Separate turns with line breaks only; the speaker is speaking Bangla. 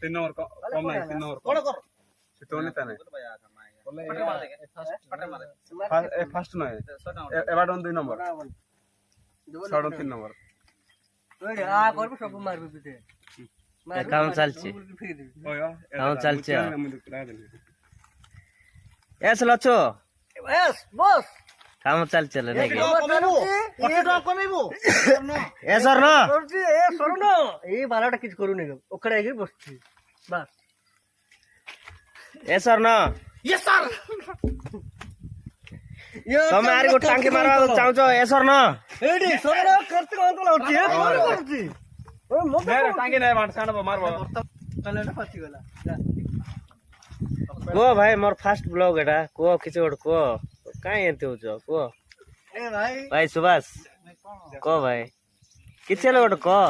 तीन नंबर कम नहीं 3 नंबर कौन कर सिटोनी तने फास्ट नय एबाडन 2 नंबर सडन 3 नंबर
ওই আ করবে সব মারবে পিঠে
কাম চলছে কাম চলছে এস লছো
এস বস
কাম চলছে নাকি
কত টাকা কমাইবো
এ স্যার না
করছি এ শোনো না এই বালাটা কিছু করু নি ওখানে এসে বসছি বাস
এ স্যার না
ইয়েস স্যার
তুমি আর গো টাঙ্কি মারবা চাওছো এ স্যার না
এডি শোনো করতে কোন লাউছি এ মনে করছি ওই মত
मेरे टांगे नहीं मार साना मारबो
তাহলে এটা ফাটি গলা
কো ভাই মোর ফার্স্ট ব্লগ এটা কো কিছু গোট কো কাই এতে হচ্ছ কো
এ ভাই
ভাই সুভাষ কো ভাই কিছু গোট কো